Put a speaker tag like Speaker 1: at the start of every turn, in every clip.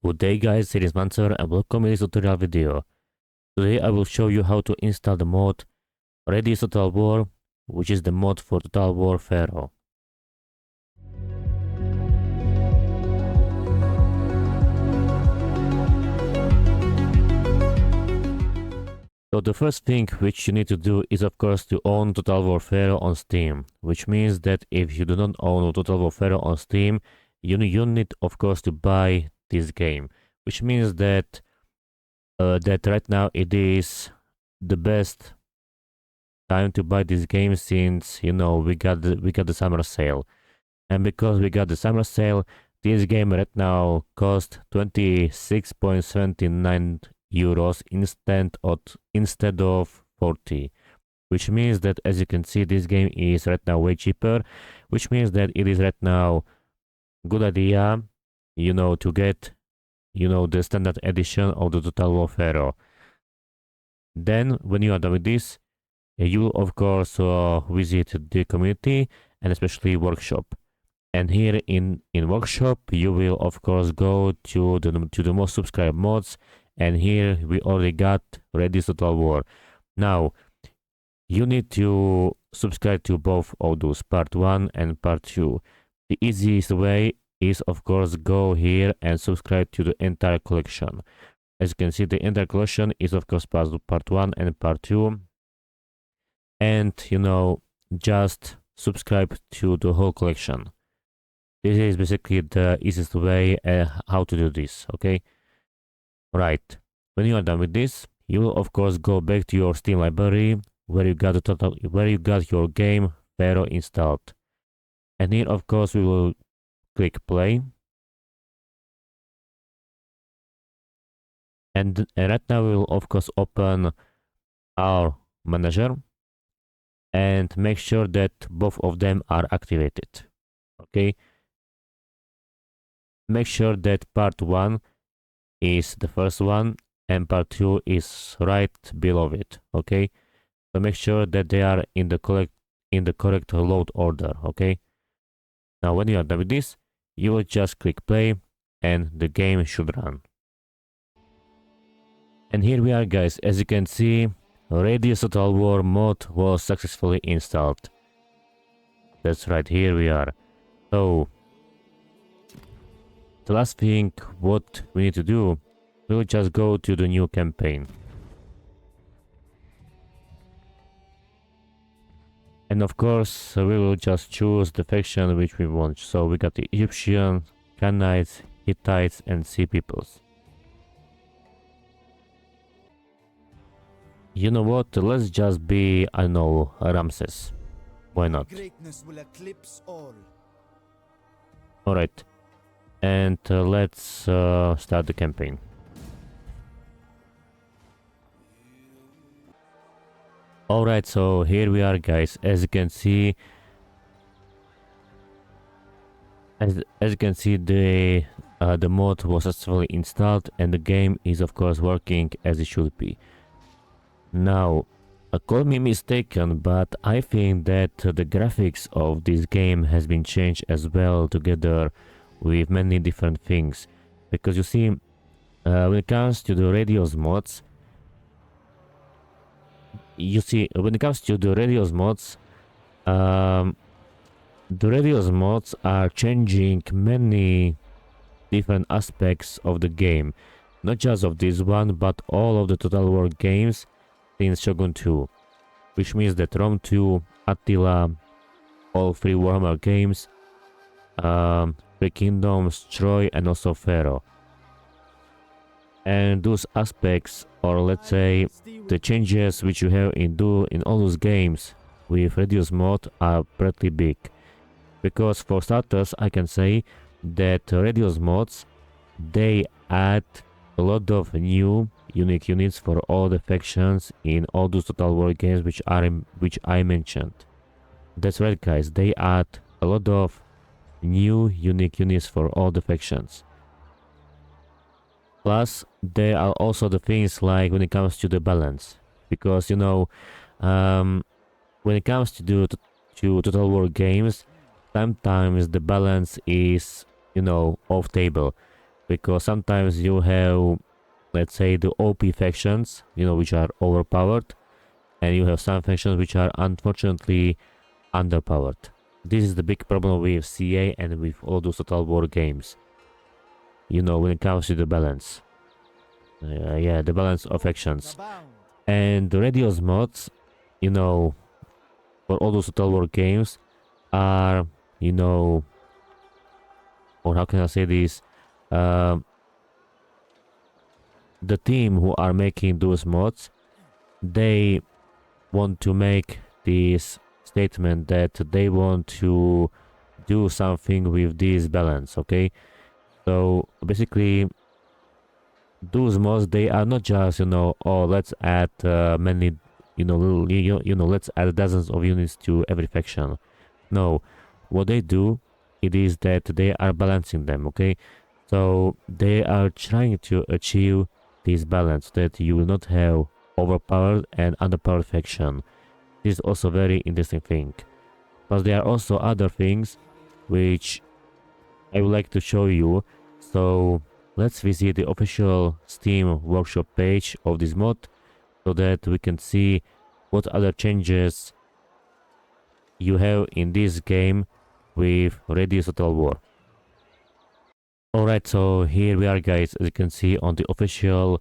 Speaker 1: Good day guys, it is WanSaweR and welcome to this tutorial video. Today I will show you how to install the mod Radious Total War, which is the mod for Total War Pharaoh. So the first thing which you need to do is of course to own Total War Pharaoh on Steam, which means that if you do not own Total War Pharaoh on Steam, you need of course to buy this game, which means that right now it is the best time to buy this game since we got the summer sale, and because we got the summer sale, this game right now cost 26.79 euros instead of 40, which means that as you can see this game is right now way cheaper, which means that it is right now good idea to get the standard edition of the Total War Pharaoh. Then when you are done with this, you will of course visit the community and especially workshop, and here in workshop you will of course go to the most subscribed mods, and here we already got Radious Total War. Now you need to subscribe to both of those, part 1 and part 2. The easiest way is of course go here and subscribe to the entire collection. As you can see, the entire collection is of course part 1 and part 2, and just subscribe to the whole collection. This is basically the easiest way how to do this. Okay, right, when you are done with this, you will of course go back to your Steam library where you got your game Pharaoh installed, and here of course we will click play, and right now we will of course open our manager and make sure that both of them are activated. Okay, make sure that part 1 is the first one and part 2 is right below it. Okay, so make sure that they are in the correct load order. Okay, now when you are done with this, you will just click play and the game should run. And here we are guys, as you can see, Radious Total War mod was successfully installed. That's right, here we are. So the last thing what we need to do, we will just go to the new campaign. And of course we will just choose the faction which we want. So we got the Egyptians, Canaanites, Hittites and Sea Peoples. You know what, let's just be, I know, Ramses. Why not?
Speaker 2: Greatness will eclipse all.
Speaker 1: Alright, and let's start the campaign. Alright, so here we are guys, as you can see, the mod was successfully installed and the game is of course working as it should be. Now, call me mistaken, but I think that the graphics of this game has been changed as well, together with many different things. Because you see, when it comes to the Radious mods, the Radious mods are changing many different aspects of the game. Not just of this one, but all of the Total War games since Shogun 2, which means that Rome 2, Attila, all 3 Warhammer games, the Kingdoms, Troy and also Pharaoh. And those aspects, or let's say the changes which you have in all those games with Radious mod are pretty big. Because for starters I can say that Radious mods, they add a lot of new unique units for all the factions in all those Total War games which I mentioned. That's right guys, they add a lot of new unique units for all the factions. Plus there are also the things like when it comes to the balance, because when it comes to Total War games, sometimes the balance is off table. because sometimes you have, let's say, the OP factions, which are overpowered, and you have some factions which are unfortunately underpowered. This is the big problem with CA and with all those Total War games. When it comes to the balance. Yeah, the balance of factions. And the Radios mods, for all those Total War games are, or how can I say this? The team who are making those mods, they want to make this statement that they want to do something with this balance, okay? So basically, those mods, they are not just, oh, let's add many, let's add dozens of units to every faction. No, what they do, it is that they are balancing them, okay? So they are trying to achieve this balance, that you will not have overpowered and underpowered faction. This is also a very interesting thing. But there are also other things which I would like to show you. So let's visit the official Steam workshop page of this mod so that we can see what other changes you have in this game with Radious Total War. Alright, so here we are, guys, as you can see on the official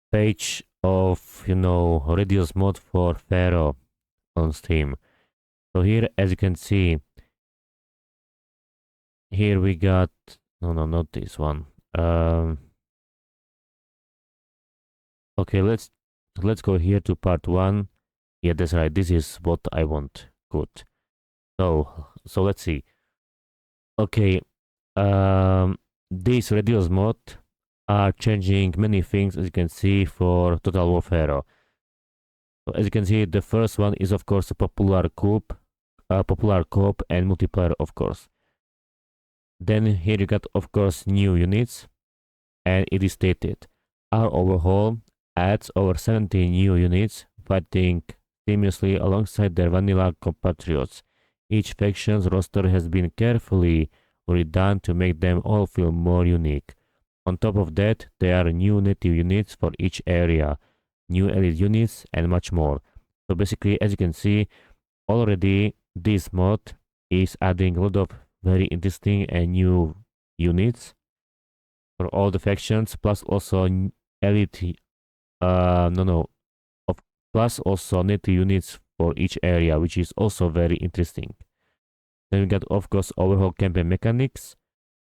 Speaker 1: page of, Radious mod for Pharaoh on Steam. So here, as you can see, here we got, no, not this one. Okay, let's go here to part 1. Yeah, that's right, this is what I want. Good. So let's see. Okay, this Radios mod are changing many things, as you can see, for Total War Pharaoh. So as you can see, the first one is of course a popular co-op and multiplayer, of course. Then here you got, of course, new units, and it is stated, our overhaul adds over 70 new units fighting seamlessly alongside their vanilla compatriots. Each faction's roster has been carefully redone to make them all feel more unique. On top of that, there are new native units for each area, new elite units, and much more. So basically, as you can see, already this mod is adding a lot of very interesting and new units for all the factions, plus also elite, plus also native units for each area, which is also very interesting. Then we got, of course, overhaul campaign mechanics,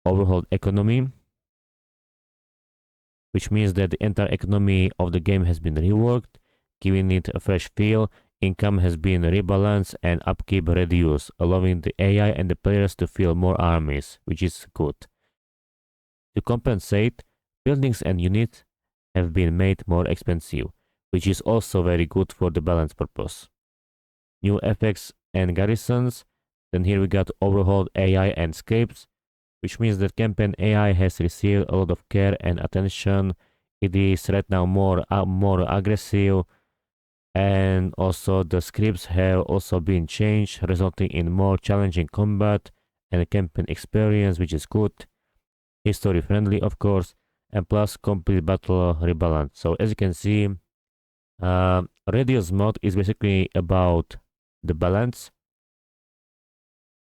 Speaker 1: overhaul economy, which means that the entire economy of the game has been reworked, giving it a fresh feel. Income has been rebalanced and upkeep reduced, allowing the AI and the players to fill more armies, which is good. To compensate, buildings and units have been made more expensive, which is also very good for the balance purpose. New effects and garrisons. Then here we got overhauled AI and scripts, which means that campaign AI has received a lot of care and attention. It is right now more aggressive, and also the scripts have also been changed, resulting in more challenging combat and campaign experience, which is good. History friendly, of course, and plus complete battle rebalance. So as you can see, Radios mod is basically about the balance,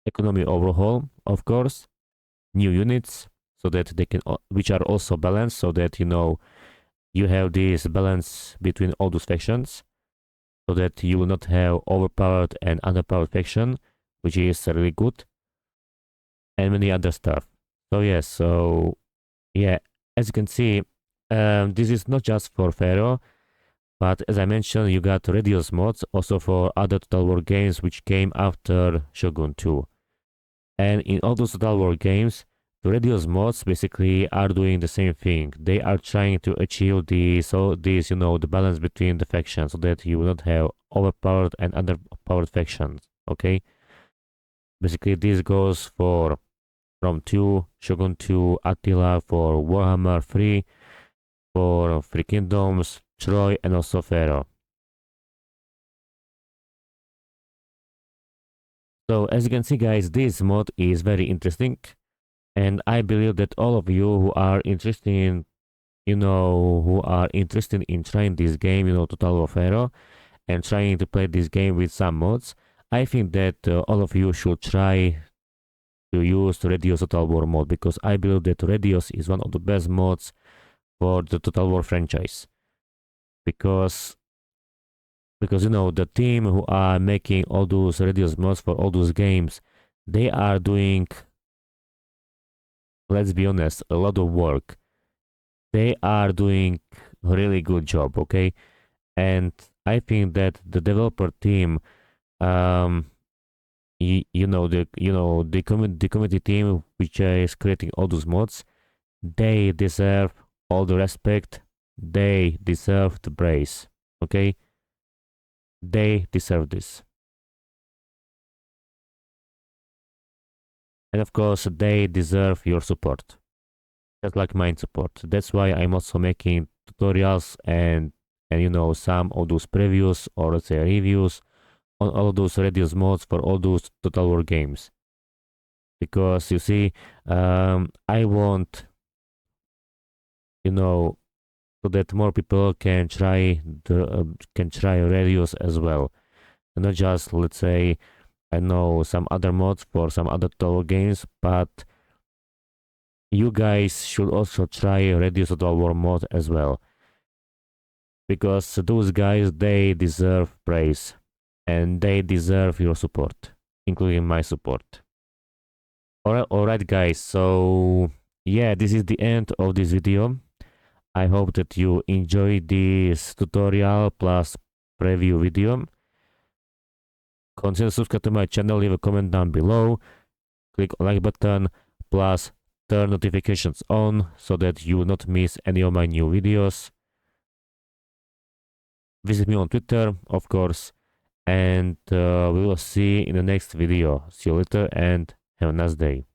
Speaker 1: economy overhaul, of course, new units, so that they can, which are also balanced, so that you have this balance between all those factions, so that you will not have overpowered and underpowered faction, which is really good, and many other stuff. So yes, as you can see, this is not just for Pharaoh, but as I mentioned, you got Radios mods also for other Total War games which came after Shogun 2. And in all those Total War games, the Radios mods basically are doing the same thing. They are trying to achieve the balance between the factions, so that you will not have overpowered and underpowered factions. Okay. Basically, this goes for from 2, Shogun 2, Attila, for Warhammer 3, for Three Kingdoms, Troy, and also Pharaoh. So as you can see, guys, this mod is very interesting. And I believe that all of you who are interested in, who are interested in trying this game, Total War Pharaoh, and trying to play this game with some mods, I think that all of you should try to use Radious Total War mod, because I believe that Radious is one of the best mods for the Total War franchise. Because the team who are making all those Radious mods for all those games, they are doing, let's be honest, a lot of work. They are doing a really good job, okay? And I think that the developer team, um, the community team which is creating all those mods, they deserve all the respect. They deserve the praise, okay? They deserve this. And of course, they deserve your support, just like mine support. That's why I'm also making tutorials and some of those previews, or let's say reviews, on all those Radius mods for all those Total War games. Because you see, I want, so that more people can try Radius as well, and not just, let's say, I know some other mods for some other Total War games, but you guys should also try Radius Total War mod as well, because those guys, they deserve praise and they deserve your support, including my support. Alright guys, so yeah, this is the end of this video. I hope that you enjoyed this tutorial plus preview video. Consider subscribe to my channel, leave a comment down below, click on like button, plus turn notifications on so that you will not miss any of my new videos. Visit me on Twitter, of course, and we will see in the next video. See you later and have a nice day.